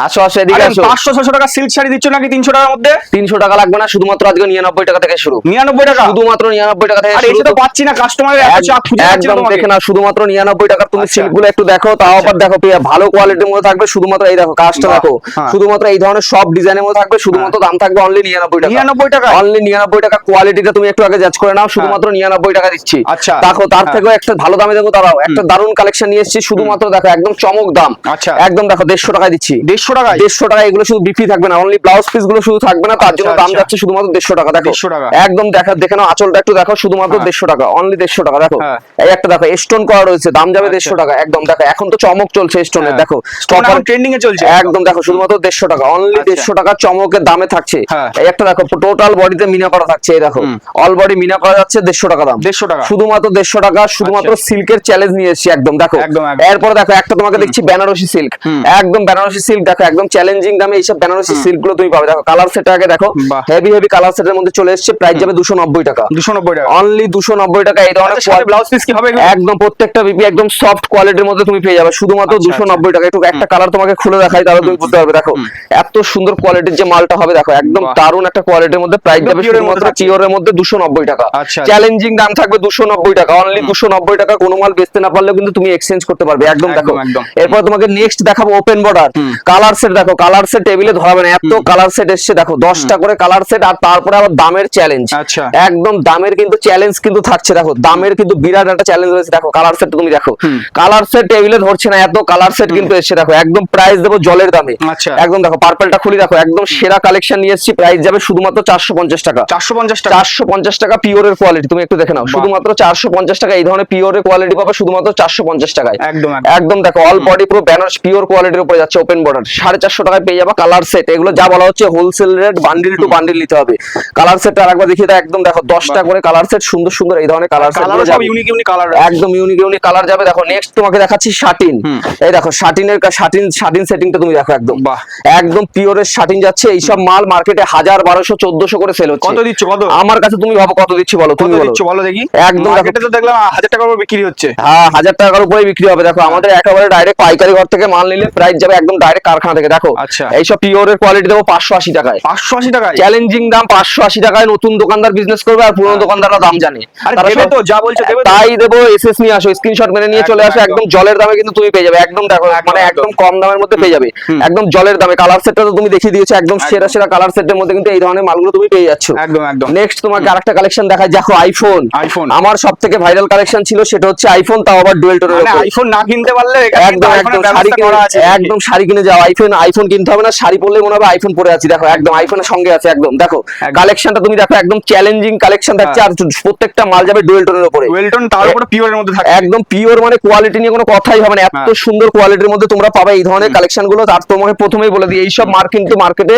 আসো আসো এদিকে আসো। 500-600 টাকা সিল্ক শাড়ি দিচ্ছ নাকি 300 টাকার মধ্যে? 300 টাকা লাগবে না, শুধুমাত্র আজকে 99 টাকা থেকে শুরু। 99 টাকা, শুধুমাত্র 99 টাকা থেকে আর এসে তো পাচ্ছি না, কাস্টমারের এত চাপ খুঁজে পাচ্ছি না একদম তোমাকে। দেখে না, শুধুমাত্র 99 টাকা। তুমি আচ্ছা। সিল্ক গুলো একটু দেখো, তাও আবার দেখো প্রিয়া, ভালো কোয়ালিটির মধ্যে থাকবে। শুধুমাত্র এই দেখো কাজটা দেখো, হ্যাঁ। শুধুমাত্র এই ধরনের সব ডিজাইনের মধ্যে থাকবে। শুধুমাত্র দাম থাকবে অনলি 99 টাকা। 99 টাকা, অনলি 99 টাকা। কোয়ালিটিটা তুমি একটু আগে জাজ করে নাও, শুধুমাত্র 99 টাকা দিচ্ছি। আচ্ছা। দেখো তার থেকেও একটা ভালো দামে দেবো, দাঁড়াও, একটা দারুন কালেকশন নিয়ে এসেছি। শুধুমাত্র দেখো একদম চমক দাম। আচ্ছা। একদম দেখো 150 টাকা দিচ্ছি। 150 টাকায়? 150 টাকা। এগুলো শুধু বিক্রি থাকবে না, অনলি ব্লাউজ পিস গুলো শুধু থাকবে না, তার জন্য দাম আচ্ছা। যাচ্ছে শুধুমাত্র 150 টাকা। দেখো 150 টাকা। একদম দেখে নাও, আঁচলটা একটু দেখো, শুধুমাত্র 150 টাকা, অনলি 150 টাকা। দেখো হ্যাঁ। এই একটা দেখো স্টোন করা রয়েছে, দাম যাবে আচ্ছা। 150 টাকা। একদম দেখো এখন তো চমক চলছে স্টোনের, হ্যাঁ। দেখো স্টোন এখন ট্রেন্ডিং এ চলছে। একদম দেখো শুধুমাত্র 150 টাকা, অনলি আচ্ছা। 150 টাকা চমকের দামে থাকছে। হ্যাঁ। এই একটা দেখো টোটাল বডিতে মিনা করা থাকছে, এই দেখো অল বডি মিনা করা যাচ্ছে, 150 টাকা দাম। 150 টাকা, শুধুমাত্র 150 টাকা। শুধুমাত্র সিল্কের চ্যালেঞ্জ নিয়ে এসেছি একদম দেখো। একদম। এরপর দেখো একটা তোমাকে দেখছি বেনারসি সিল্ক, একদম বেনারসি সিল্ক দেখো, একদম চ্যালেঞ্জিং দামে এইসব বেনারসি সিল্ক গুলো তুমি পাবে। দেখো কালার সেট আগে দেখো, বাহ। হেভি হেভি কালার সেটের মধ্যে চলে এসেছে, প্রাইস যাবে 290 টাকা। 290 টাকা, অনলি 290 টাকা। এই ধরনের সাথে ব্লাউজ পিস কি হবে এগুলো? একদম প্রত্যেকটা বিপি একদম সফট কোয়ালিটির মধ্যে তুমি পেয়ে যাবে, শুধুমাত্র আচ্ছা, 290 টাকা। একটু একটা কালার তোমাকে খুলে দেখাই, তাহলে তুমি বুঝতে পারবে। দেখো এত সুন্দর কোয়ালিটির যে মালটা হবে, দেখো একদম বাহ। দারুণ একটা কোয়ালিটির মধ্যে, প্রাইস একদম যাবে pure এর শুধুমাত্র মধ্যে থাকছে। পিওরের মধ্যে 290 টাকা। আচ্ছা। চ্যালেঞ্জিং দাম থাকবে 290 টাকা, অনলি 290 টাকা। কোনো মাল বেচতে না পারলেও কিন্তু তুমি এক্সচেঞ্জ করতে পারবে। একদম দেখো। একদম, একদম। এরপর তোমাকে নেক্সট দেখাবো ওপেন বর্ডার কালার সেট। দেখো কালার সেট টেবিলে ধরাবে না, এত কালার সেট এসছে। দেখো 10টা করে কালার সেট, আর তারপরে আবার দামের চ্যালেঞ্জ। আচ্ছা। একদম দামের কিন্তু চ্যালেঞ্জ কিন্তু থাকছে। দেখো দামের কিন্তু বিরাট একটা চ্যালেঞ্জ রয়েছে। দেখো কালার সেট তুমি দেখো, কালার সেট টেবিলে ধরছে না, এত কালার সেট কিন্তু এসছে। দেখো একদম প্রাইস দেবো জলের দামে। আচ্ছা। একদম দেখো পার্পলটা খুলি, দেখো একদম সেরা কালেকশন নিয়ে এসেছি, প্রাইস যাবে শুধুমাত্র 450 টাকা। 450 টাকা, 450 টাকা পিওরের কোয়ালিটি, তুমি একটু দেখে নাও, শুধুমাত্র 450 টাকা। এই ধরনের পিওরের কোয়ালিটি পাবে শুধুমাত্র 450 টাকায়। একদম। একদম দেখো অল বডি পুরো বেনারস পিওর কোয়ালিটির উপরে যাচ্ছে, ওপেন বর্ডার 450 টাকায় পেয়ে যাবে কালার সেট। এগুলো যা বলা হচ্ছে wholesale rate, bundle to bundle নিতে হবে। কালার সেটটা আরেকবার দেখিয়ে দাও। একদম দেখো 10টা করে কালার সেট, সুন্দর সুন্দর এই ধরনের কালার সেট, সব ইউনিক ইউনিক কালার, একদম ইউনিক ইউনিক কালার যাবে। দেখো নেক্সট তোমাকে দেখাচ্ছি শাটিন। এই দেখো শাটিনের শাটিন সেটিংটা তুমি দেখো, একদম বাহ। একদম পিওরের শাটিন যাচ্ছে। এইসব মাল মার্কেটে 1000 1200 1400 করে সেল হচ্ছে। কত দিচ্ছ? কত আমার কাছে তুমি ভাবো কত দিচ্ছি বলো, তুমি কত বলো। দিচ্ছ বলো দেখি। একদম মার্কেটে তো দেখলাম 1000 টাকার উপর বিক্রি হচ্ছে। হ্যাঁ 1000 টাকার উপরে বিক্রি হবে। দেখো আমাদের একেবারে ডাইরেক্ট পাইকারি ঘর থেকে মাল নিলে প্রাইস যাবে একদম ডাইরেক্ট কারখানা থেকে। দেখো আচ্ছা। এইসব পিওরের কোয়ালিটি দেবো 580 টাকায়। 580 টাকায় চ্যালেঞ্জিং দাম 580 টাকায়। নতুন দোকানদার বিজনেস করবে, আর পুরনো দোকানদাররা দাম জানে, আরে দেবে তো, যা বলছো দেবে তো। তাই দেবো। এসএস নিয়ে আসো, স্ক্রিনশট মেরে নিয়ে চলে আসো, একদম জলের দামে কিন্তু তুমি পেয়ে যাবে। একদম দেখো মানে একদম কম দামের মধ্যে পেয়ে যাবে, একদম জলের দামে। কালার সেটটা তো তুমি দেখিয়ে দিয়েছো, একদম সেরা সেরা কালার সেটের মধ্যে কিন্তু এই ধরনের মালগুলো তুমি পেয়ে যাচ্ছ। একদম একদম। নেক্সট তোমাকে আরেকটা কালেকশন দেখাই। দেখো আইফোন। আইফোন আমার সবথেকে ভাইরাল কালেকশন ছিল, সেটা হচ্ছে আইফোন, তাও আবার ডুয়েল টোনের মানে উপর। আইফোন না কিনতে পারলে একদম একদম শাড়ি কিনে, একদম শাড়ি কিনে যাও। আইফোন কিনতে হবে না, শাড়ি পরলে মনে হবে আইফোন পরে আছি। দেখো একদম আইফোনের সঙ্গে আছে। একদম দেখো কালেকশনটা তুমি দেখো, একদম চ্যালেঞ্জিং কালেকশন থাকছে, আর প্রত্যেকটা মাল যাবে ডুয়েল টোনের উপরে। ডুয়েল টোন, তার উপরে পিওরের মধ্যে থাকে। একদম পিওর, মানে কোয়ালিটি নিয়ে কোনো কথাই হবে না, এত সুন্দর কোয়ালিটির মধ্যে তোমরা পাবে এই ধরনের কালেকশন গুলো। আর তোমাকে প্রথমেই বলে দিই, এইসব মাল কিন্তু মার্কেটে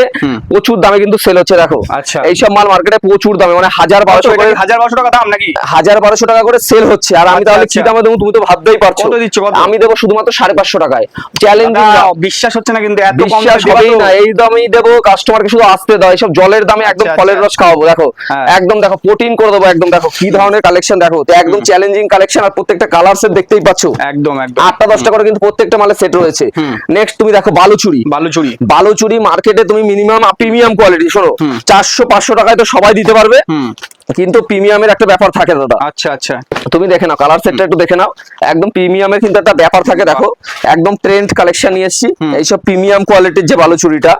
প্রচুর দামে কিন্তু সেল হচ্ছে। দেখো আচ্ছা। এইসব মাল মার্কেটে প্রচুর দামে, মানে 1000 1200 করে, 1000-1200 টাকা দাম নাকি? 1000 1200 টাকা করে সেল হচ্ছে। আর আমি তাহলে কি দামে দেবো তুমি তো ভাবতেই পারছো। কত দিচ্ছ? আমি দেবো শুধুমাত্র 550 টাকায়। চ্যালেঞ্জিং বিশ্বাস হচ্ছে না কিন্তু, এত কম বিশ্বাস হবেই না। এই দামেই দেবো, কাস্টমারকে শুধু আসতে দাও। এইসব জলের দামে একদম ফলের রস খাওয়াবো। দেখো একদম দেখো প্রোটিন করে দেবো। একদম দেখো কি ধরনের কালেকশন, দেখো তো একদম চ্যালেঞ্জিং কালেকশন। আর প্রত্যেকটা কালার সেট দেখতেই পাচ্ছ, একদম একদম 8টা 10টা করে কিন্তু প্রত্যেকটা মালে সেট রয়েছে। নেক্সট তুমি দেখো বালুচুরি। বালুচুরি, বালুচুরি মার্কেটে তুমি মিনিমাম প্রিমিয়াম কোয়ালিটি, শোনো 400-500 টাকায় তো সবাই দিতে পারবে, কিন্তু প্রিমিয়ামের একটা ব্যাপার থাকে দাদা। আচ্ছা আচ্ছা। তুমি দেখে নাও কালার সেটটা একটু দেখে নাও, একদম প্রিমিয়ামের কিন্তু একটা ব্যাপার থাকে। দেখো একদম ট্রেন্ড কালেকশন নিয়ে এসেছি, এইসব প্রিমিয়াম কোয়ালিটির যে বালুচুরিটা,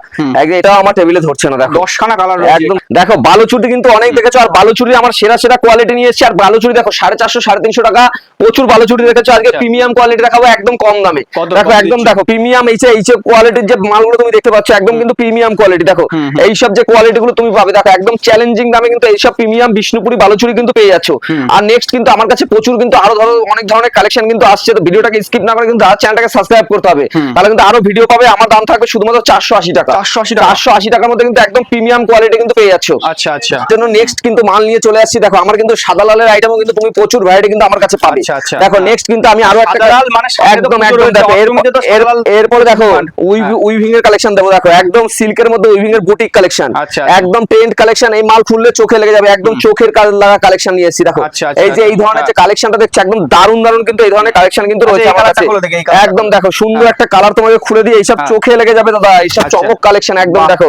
এটাও আমার টেবিলে ধরছে না। দেখো 10খানা কালার একদম দেখো বালুচুরি কিন্তু অনেক দেখেছো, আর বালুচুরি আমার সেরা সেরা কোয়ালিটি নিয়ে এসেছি। আর বালুচুরি দেখো 450-350 টাকা, প্রচুর বালুচুরি দেখেছো। আজকে প্রিমিয়াম কোয়ালিটি দেখাবো একদম কম দামে। দেখো একদম দেখো প্রিমিয়াম এইচে কোয়ালিটির যে মালগুলো তুমি দেখতে পাচ্ছ, একদম কিন্তু প্রিমিয়াম কোয়ালিটি। দেখো এইসব যে কোয়ালিটি গুলো তুমি পাবে, দেখো একদম চ্যালেঞ্জিং দামে কিন্তু এইসব প্রিমিয়াম বিষ্ণুপুরি বালুচুরি কিন্তু পেয়ে যাচ্ছ। আর নেক্সট কিন্তু আমার কাছে প্রচুর কিন্তু আরো ধরো অনেক ধরনের কালেকশন কিন্তু আসছে। তো ভিডিওটাকে স্কিপ না করে কিন্তু চ্যানেলটাকে সাবস্ক্রাইব করতে হবে, তাহলে কিন্তু আরো ভিডিও পাবে। আমার দাম থাকবে শুধুমাত্র 480 টাকা। 480 টাকার মধ্যে কিন্তু একদম প্রিমিয়াম কোয়ালিটি কিন্তু পেয়ে যাচ্ছ। আচ্ছা আচ্ছা। জন্য নেক্সট কিন্তু মাল নিয়ে চলে আসছি। দেখো আমার কিন্তু সাদা লালের আইটেমও কিন্তু তুমি প্রচুর ভ্যারাইটি কিন্তু আমার কাছে পাবে। দেখো নেক্সট কিন্তু আমি আরো একটা একদম একদম দেখো এরপরে দেখো উইভিং এর কালেকশন দেবো। দেখো একদম সিল্কের মধ্যে উইভিং এর বুটিক কালেকশন, একদম ট্রেন্ড কালেকশন। এই মাল খুললে চোখে লেগে যাবে, একদম চোখের লাগা কালেকশন নিয়ে এসেছি। দেখো এই যে এই ধরনের যে কালেকশনটা দেখছো একদম দারুণ দারুণ কিন্তু এই ধরনের কালেকশন কিন্তু আচ্ছা, রয়েছে এই আমার colourটা কাছে। খুলে দেখি, এই colourটা। একদম দেখো সুন্দর একটা কালার তোমাকে খুলে দিয়ে এইসব হ্যাঁ। চোখে লেগে যাবে দাদা, এইসব আচ্ছা। চমক কালেকশন একদম বাহ। দেখো।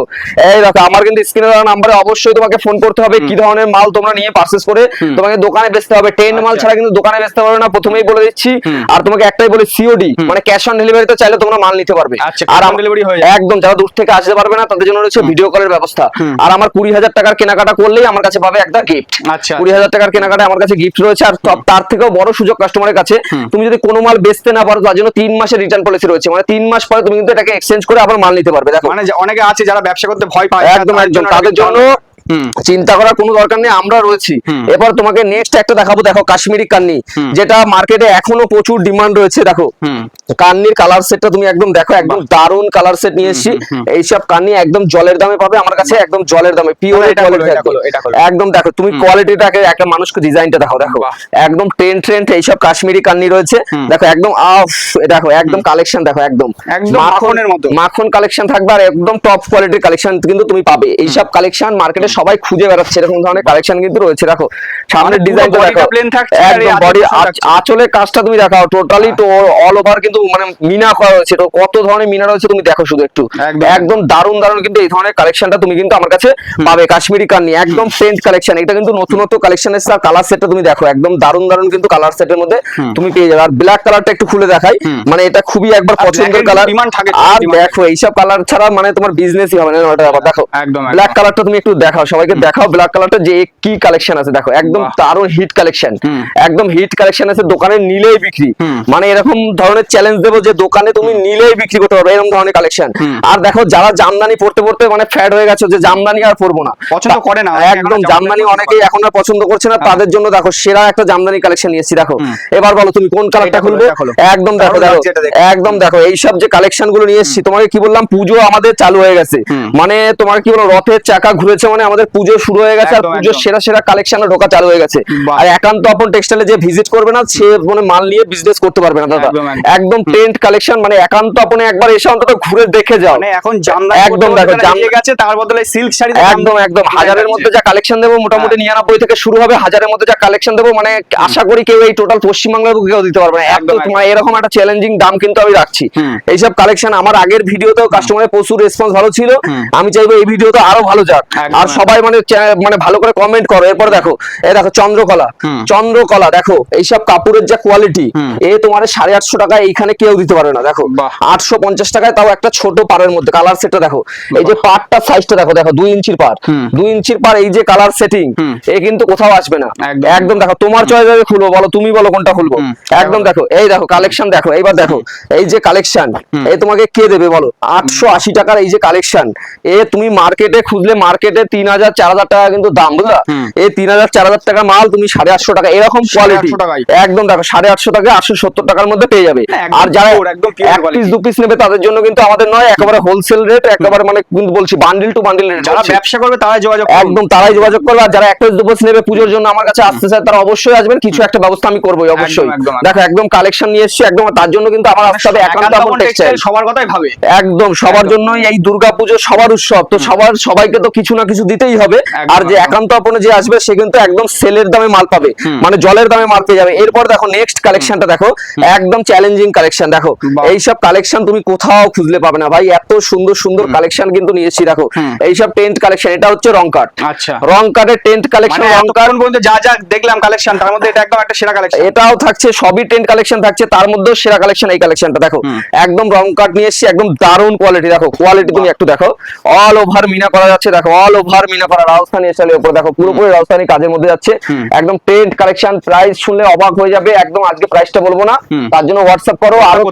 এই দেখো আমার কিন্তু স্ক্রিনে দেওয়া নাম্বারে অবশ্যই তোমাকে ফোন করতে হবে কি ধরনের মাল তোমরা নিয়ে পারচেজ করে তোমাকে দোকানে বেচতে হবে। টেন্ট মাল আচ্ছা। ছাড়া কিন্তু দোকানে বেচতে পারবে না, প্রথমেই বলে দিচ্ছি। আর তোমাকে একটাই বলি সিওডি মানে ক্যাশ অন ডেলিভারিতে চাইলে তোমরা মাল নিতে পারবে। আচ্ছা, আর cash on delivery হয়ে যাবে। একদম যারা দূর থেকে আসতে পারবে না তাদের জন্য রয়েছে ভিডিও কলের ব্যবস্থা। আর আমার 20,000 টাকার কেনাকাটা করলেই আমার কাছে পাবে একটা গিফট। আচ্ছা। 20,000 টাকার কেনাকাটা আমার কাছে গিফট রয়েছে। আর তার থেকেও বড় সুযোগ কাস্টমারের কাছে, তুমি যদি কোনো মাল বেচতে না পারো তার জন্য 3 মাসের রিটার্ন পলিসি রয়েছে, মানে 3 মাস পরে তুমি কিন্তু এটাকে এক্সচেঞ্জ করে আবার মাল নিতে পারবে। দেখো মানে যে অনেকে আছে যারা ব্যবসা করতে ভয় পায়, একদম একদম তাদের জন্য চিন্তা করার কোনো দরকার নেই, আমরা রয়েছি। এবার তোমাকে নেক্সট একটা দেখাবো, দেখো কাশ্মীরি কান্নি, যেটা মার্কেটে এখনো প্রচুর ডিমান্ড রয়েছে। দেখো কান্নির কালার সেটটা তুমি একদম দেখো, একদম দারুন কালার সেট নিয়ে এসেছি। এইসব কান্নি একদম জলের দামে পাবে আমার কাছে, একদম জলের দামে পিওর কোয়ালিটি। একদম দেখো তুমি কোয়ালিটিটাকে একটা মানুষকে ডিজাইনটা দেখো, দেখো একদম ট্রেন্ড এইসব কাশ্মীরি কান্নি রয়েছে। দেখো একদম দেখো একদম কালেকশন দেখো, একদম মাখনের মতো মাখন কালেকশন থাকবে আর একদম টপ কোয়ালিটির কালেকশন কিন্তু তুমি পাবে। এইসব কালেকশন মার্কেটে সবাই খুঁজে বেড়াচ্ছে, এরকম ধরনের কালেকশন কিন্তু রয়েছে। দেখো সামনের ডিজাইনটা দেখো, একদম বডি আঁচলের কাজটা তুমি দেখাও টোটালি তো অল ওভার কিন্তু মানে মিনা করা হয়েছে। তো কত ধরনের মিনা রয়েছে তুমি দেখো শুধু একটু, একদম দারুণ দারুণ কিন্তু এই ধরনের কালেকশনটা তুমি কিন্তু আমার কাছে পাবে। কাশ্মীরি কান্নি একদম ট্রেন্ড কালেকশন, এটা কিন্তু নতুনত্ব কালেকশন এসেছে। আর কালার সেটটা তুমি দেখো একদম দারুণ দারুণ কিন্তু কালার সেটের মধ্যে তুমি পেয়ে যাবে। আর ব্ল্যাক কালারটা একটু খুলে দেখাই, মানে এটা খুবই একবার পছন্দের কালার। আর দেখো এইসব কালার ছাড়া মানে তোমার বিজনেসই হবে না ওটা ব্যাপার। দেখো ব্ল্যাক কালারটা তুমি একটু দেখাও, সবাইকে দেখাও ব্ল্যাক কালারটা যে কি কালেকশন আছে। দেখো একদম দারুণ হিট কালেকশন, একদম হিট কালেকশন আছে, দোকানে নিলেই বিক্রি। মানে এরকম ধরনের চ্যালেঞ্জ দেবো যে দোকানে তুমি নিলেই বিক্রি করতে পারবে এরকম ধরনের কালেকশন। আর দেখো যারা জামদানি পড়তে পড়তে মানে ফ্যাড হয়ে গেছে যে জামদানি আর পরবো না, পছন্দ করে না, একদম জামদানি অনেকেই এখন আর পছন্দ করছে না, তাদের জন্য দেখো সেরা একটা জামদানি কালেকশন নিয়েছি। দেখো এবার বলো তুমি কোন কালারটা খুলবে। একদম দেখো দেখো একদম দেখো এইসব যে কালেকশন গুলো নিয়ে এসেছি, তোমাকে কি বললাম পুজো আমাদের চালু হয়ে গেছে, মানে তোমার কি বলো রথের চাকা ঘুরেছে, মানে আমাদের পুজো শুরু হয়ে গেছে আর পুজোর সেরা সেরা কালেকশন ঢোকা চালু হয়ে গেছে। আর একান্ত আপন টেক্সটাইলে যে ভিজিট করবে না সে মানে মাল নিয়ে বিজনেস করতে পারবে না দাদা। একদম ট্রেন্ড কালেকশন, মানে একান্ত আপনে একবার এসে অন্তত ঘুরে দেখে যাও। মানে এখন জামদানি একদম দেখো জামদানি গেছে, তার বদলে সিল্ক শাড়ি একদম একদম হাজারের মধ্যে যা কালেকশন দেবো মোটামুটি 99 থেকে শুরু হবে, হাজারের মধ্যে যা কালেকশন দেবো মানে আশা করি কেউ এই টোটাল পশ্চিমবাংলার কেউ দিতে পারবে না। একদম তোমার এরকম একটা চ্যালেঞ্জিং দাম কিন্তু আমি রাখছি। এইসব কালেকশন আমার আগের ভিডিওতেও কাস্টমারের প্রচুর রেসপন্স ভালো ছিল, আমি চাইবো এই ভিডিওতে আরো ভালো যাক। আর সবাই মানে ভালো করে কমেন্ট করো। এরপর দেখো এই দেখো চন্দ্রকলা, চন্দ্রকলা দেখো এইসব কাপড়ের যা কোয়ালিটি, এ তোমার 850 টাকা এইখানে কেউ দিতে পারবে না। দেখো 850 টাকায় তাও একটা ছোট পাড়ের মধ্যে কালার সেটটা দেখো, এই যে পাড়টা সাইজটা দেখো, দেখো 2 ইঞ্চির পাড়, 2 ইঞ্চির পাড়, এই যে কালার সেটিং এ কিন্তু কোথাও আসবে না। একদম দেখো তোমার চয়েসে খুলবো, বলো তুমি বলো কোনটা খুলবো। একদম দেখো এই দেখো কালেকশন দেখো, এইবার দেখো এই যে কালেকশন এই তোমাকে কে দেবে বলো। 880 টাকার এই যে কালেকশন, এ তুমি মার্কেটে খুঁজলে মার্কেটে 3000 4000 টাকা কিন্তু দাম, বুঝলা। এই 3000 4000 টাকা মাল তুমি 850 টাকা এরকম কোয়ালিটি একদম দেখো 850 টাকা 870 টাকার মধ্যে পেয়ে যাবে। আর যারা এক পিস দু পিস নেবে তাদের জন্য কিন্তু আমাদের নয়, একেবারে হোলসেল রেট, একেবারে মানে কিন্তু বলছি বান্ডিল টু বান্ডিল রেট। যারা ব্যবসা করবে তারাই যোগাযোগ, একদম তারাই যোগাযোগ করবে। আর যারা এক পিস দু পিস নেবে পুজোর জন্য আমার কাছে আসতে চায় তারা অবশ্যই আসবেন, কিছু একটা ব্যবস্থা আমি করবো অবশ্যই। দেখো একদম কালেকশন নিয়ে এসেছি, একদম তার জন্য কিন্তু আমার আসতে হবে একান্ত আপন টেক্সটাইল। সবার কথাই ভাবে, একদম সবার জন্য এই দুর্গাপুজো সবার উৎসব, তো সবাইকে তো কিছু না কিছু দিতেই হবে। আর যে একান্ত আপনে যে আসবে সে কিন্তু একদম সেলের দামে মাল পাবে, মানে জলের দামে মাল পেয়ে যাবে। এরপর দেখো নেক্সট কালেকশনটা দেখো, একদম চ্যালেঞ্জিং কালেকশন। দেখো এইসব কালেকশন তুমি কোথাও খুঁজলে পাবে না ভাই, এত সুন্দর সুন্দর কালেকশন কিন্তু নিয়েছি। দেখো এইসব টেন্ট কালেকশন, এটা হচ্ছে রং কাট। আচ্ছা রং কাটের টেন্ট কালেকশন, রং কাট পর্যন্ত যা যা দেখলাম কালেকশন তার মধ্যে এটা একদম একটা সেরা কালেকশন। এটাও থাকছে, সবই টেন্ট কালেকশন থাকছে, তার মধ্যেও সেরা কালেকশন এই কালেকশনটা। দেখো একদম রং কাট নিয়ে এসেছি, একদম দারুণ কোয়ালিটি। দেখো কোয়ালিটি তুমি একটু দেখো, অল ওভার মিনা করা যাচ্ছে। দেখো অল ওভার মিনা করা, রাজস্থানি স্টাইলের উপর দেখো পুরোপুরি রাজস্থানি কাজের মধ্যে যাচ্ছে। একদম টেন্ট কালেকশন, প্রাইস শুনলে অবাক হয়ে যাবে। একদম আজকে প্রাইসটা বলবো না, তার জন্য হোয়াটসঅ্যাপ করো, আরো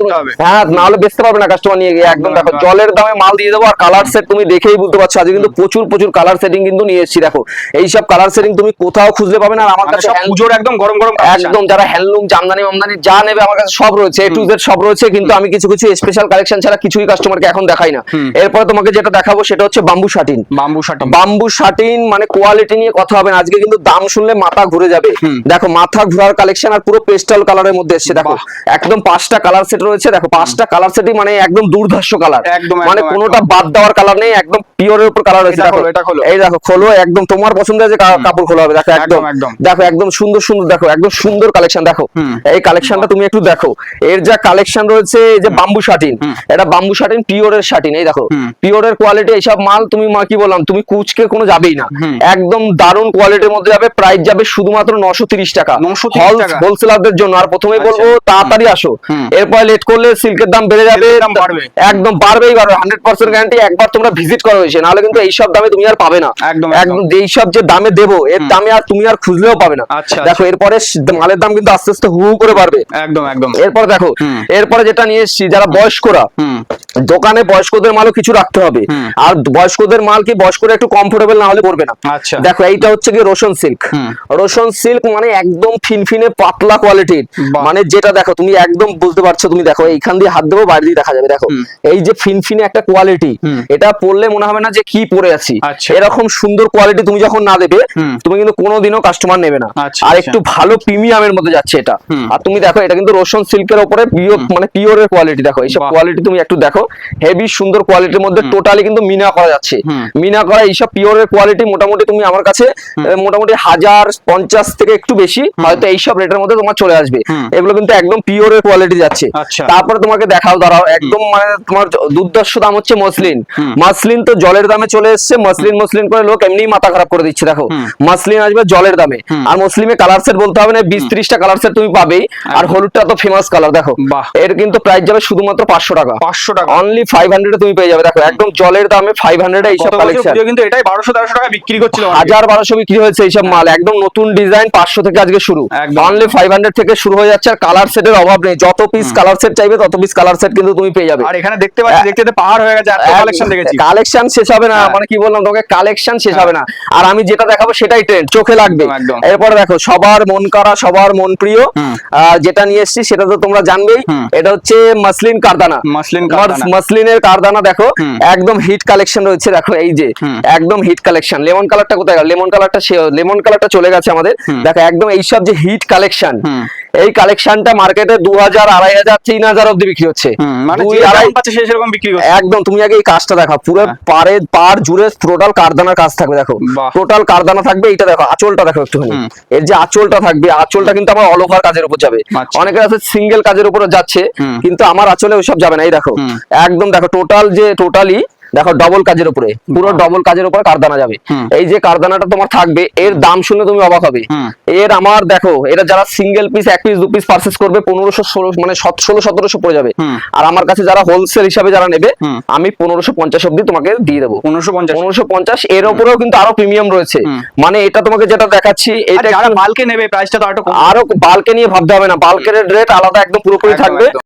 হ্যাঁ না হলে বেচতে পারবে না কাস্টমার নিয়ে গিয়ে। একদম দেখো জলের দামে মাল দিয়ে দেবো। আর কালার সেট তুমি দেখেই বুঝতে পারছো আজকে কিন্তু প্রচুর প্রচুর কালার সেটিং কিন্তু নিয়ে এসেছি। দেখো এইসব কালার সেটিং তুমি কোথাও খুঁজলে পাবে না। আর আমার কাছে পুজোর একদম গরম গরম একদম যারা হ্যান্ডলুম জামদানি মামদানি যা নেবে আমার কাছে সব রয়েছে, এ টু জেড সব রয়েছে। কিন্তু আমি কিছু কিছু স্পেশাল কালেকশন ছাড়া কিছুই কাস্টমারকে এখন দেখাই না। এরপর তোমাকে যেটা দেখাবো সেটা হচ্ছে bamboo satin. Bamboo satin, bamboo satin মানে কোয়ালিটি নিয়ে কথা হবে না, আজকে কিন্তু দাম শুনলে মাথা ঘুরে যাবে। দেখো মাথা ঘোরার কালেকশন, আর পুরো পেস্টাল কালারের মধ্যে এসেছে। দেখো একদম 5টা কালার সেট রয়েছে। দেখো 5টা কালার সেটই মানে একদম দুর্ধর্ষ কালার, একদম, মানে একদম, কোনোটা বাদ দেওয়ার কালার নেই, একদম পিওরের উপর কালার রয়েছে। এটা দেখো খোলো, এটা খোলো। এই দেখো খোলো, একদম তোমার পছন্দের যে কাপড় খোলা হবে। দেখো একদম একদম। দেখো একদম সুন্দর সুন্দর, দেখো একদম সুন্দর কালেকশন। দেখো এই কালেকশনটা তুমি একটু দেখো, এর যা কালেকশন রয়েছে, এই যে বাম্বু শাটিন, এটা বাম্বু শাটিন পিওরের শাটিন। এই দেখো পিওরের কোয়ালিটি, এইসব মাল তুমি কি বললাম, তুমি কুচকে কোনো যাবেই না, একদম দারুণ কোয়ালিটির মধ্যে যাবে। প্রাইস যাবে শুধুমাত্র 930 টাকা 930 টাকা। হোলসেলারদের জন্য। আর প্রথমেই বলবো তাড়াতাড়ি আসো, এরপর লেট করলে সিল্কের দাম বেড়ে যাবে, দাম বাড়বে। একদম বাড়বেই বাড়বে, 100% গ্যারান্টি। একবার তোমরা ভিজিট করো এসে, নাহলে কিন্তু এইসব দামে তুমি আর পাবে না। একদম, একদম এইসব যে দামে দেবো, এর দামে আর তুমি আর খুঁজলেও পাবে না। আচ্ছা, দেখো এরপরে মালের দাম কিন্তু আস্তে আস্তে হু হু করে বাড়বে। একদম একদম। এরপর দেখো এরপরে যেটা নিয়ে এসেছি, যারা বয়স্করা, দোকানে বয়স্কদের মালও কিছু রাখতে হবে। আর বয়স্কদের মাল কি বয়স্করা একটু কমফোর্টেবল না হলে পড়বে না। আচ্ছা। দেখো এইটা হচ্ছে কি রোশন সিল্ক। রোশন সিল্ক মানে একদম ফিনফিনে পাতলা কোয়ালিটির, বাহ। মানে যেটা দেখো তুমি একদম বুঝতে পারছো। তুমি দেখো এইখান দিয়ে হাত দেবো, বাইরে দিয়ে দেখা যাবে। দেখো এই যে ফিনফিনে একটা কোয়ালিটি, এটা পরলে মনে হবে না যে কি পরে আছি। আচ্ছা। এরকম সুন্দর কোয়ালিটি তুমি যখন না দেবে, তুমি কিন্তু কোনোদিনও কাস্টমার নেবে না। আচ্ছা, আর আচ্ছা। একটু ভালো প্রিমিয়ামের মধ্যে যাচ্ছে এটা। আর তুমি দেখো এটা কিন্তু রোশন সিল্কের উপরে মানে পিওরের কোয়ালিটি। দেখো এইসব বাহ। কোয়ালিটি তুমি একটু দেখো, হেভি সুন্দর কোয়ালিটির মধ্যে টোটালি কিন্তু মিনা করা যাচ্ছে। মিনা করা এইসব পিওরের কোয়ালিটি মোটামুটি তুমি আমার কাছে মোটামুটি 1050 থেকে একটু বেশি হয়তো এইসব রেটের মধ্যে তোমার চলে আসবে। এগুলো কিন্তু একদম পিওরের কোয়ালিটি যাচ্ছে। আচ্ছা। তারপরে তোমাকে দেখাও, দাঁড়াও, একদম মানে তোমার দুর্দর্শ দাম হচ্ছে মসলিন। মসলিন তো জলের দামে চলে এসেছে। মসলিন মসলিন করে লোক এমনি মাথা খারাপ করে দিচ্ছে। দেখো মসলিন আসবে জলের দামে। আর মসলিনে কালার সেট বলতে হবে না, 20-30টা কালার সেট তুমি পাবেই। আর হলুদটা তো ফেমাস কালার। দেখো বাহ। এর কিন্তু প্রাইস যাবে শুধুমাত্র 500 টাকা। 500 টাকা অনলি 500 এ তুমি পেয়ে যাবে। দেখো একদম জলের দামে 500 এ এইসব কালেকশন। কিন্তু এটাই 1200-1300 টাকা বিক্রি করছিল। 1000-1200 বিক্রি হয়েছে এইসব মাল। একদম নতুন ডিজাইন, 500 থেকে আজকে শুরু। একদম। অনলি 500 থেকে শুরু হয়ে যাচ্ছে। আর কালার সেটের অভাব নেই, যত পিস কালার সেট চাইবে তত পিস কালার সেট কিন্তু তুমি পেয়ে যাবে। আর এখানে দেখতে পাচ্ছি, দেখতে দেখতে পাহাড় হয়ে গেছে, এত কালেকশন দেখেছি। কালেকশন শেষ হবে না, মানে কি বললাম তোমাকে, কালেকশন শেষ হবে না। আর আমি যেটা দেখাবো সেটাই ট্রেন্ড, চোখে লাগবে। একদম, একদম। এরপরে দেখো সবার মন করা, সবার মন প্রিয় যেটা নিয়ে এসেছি সেটা তো তোমরা জানবেই। এটা হচ্ছে মসলিন কারদানা। মসলিন কারদানা। মসলিনের কারদানা দেখো একদম হিট কালেকশন রয়েছে। দেখো এই যে একদম হিট কালেকশন। লেমন কালারটা কোথায় গেল? লেমন কালারটা চলে গেছে আমাদের। দেখো একদম এইসব যে হিট কালেকশন, এই কালেকশনটা মার্কেটে 2000, 2500, 3000 অব্দি বিক্রি হচ্ছে। মানে 2, যে 2.5 দাম পাচ্ছে সে সেরকম বিক্রি করছে। একদম। তুমি আগে এই কাজটা দেখো, পুরো পার জুড়ে টোটাল কারদানার কাজ থাকবে। দেখো বাহ। টোটাল কারদানা থাকবে। এটা দেখো আঁচলটা দেখো একটুখানি, এর যে আঁচলটা থাকবে, আঁচলটা কিন্তু আমার অল ওভার কাজের উপর যাবে। আচ্ছা। অনেকের আছে সিঙ্গেল কাজের উপর যাচ্ছে, কিন্তু আমার আঁচলে ওইসব যাবে না। এই দেখো একদম দেখো টোটাল যে টোটালি দেখো ডবল কাজের উপরে, পুরো ডবল কাজের উপরে কারদানা যাবে। এই যে কারদানাটা তোমার থাকবে, এর দাম শুনে তুমি অবাক হবে। এর আমার দেখো, এটা যারা single piece, 1 piece 2 piece purchase করবে 1500 মানে 1600-1700 পড়ে যাবে। আর আমার কাছে যারা হোলসেল হিসাবে যারা নেবে, আমি 1550 অব্দি তোমাকে দিয়ে দেবো। 1550 এর উপরেও কিন্তু আরো প্রিমিয়াম রয়েছে। মানে এটা তোমাকে যেটা দেখাচ্ছি, এটা যারা বালকে নেবে প্রাইসটা তো আরো কম। আরো বালকে নিয়ে ভাবতে হবে না, বালকের রেট আলাদা একদম পুরোপুরি একদম, থাকবে। একদম।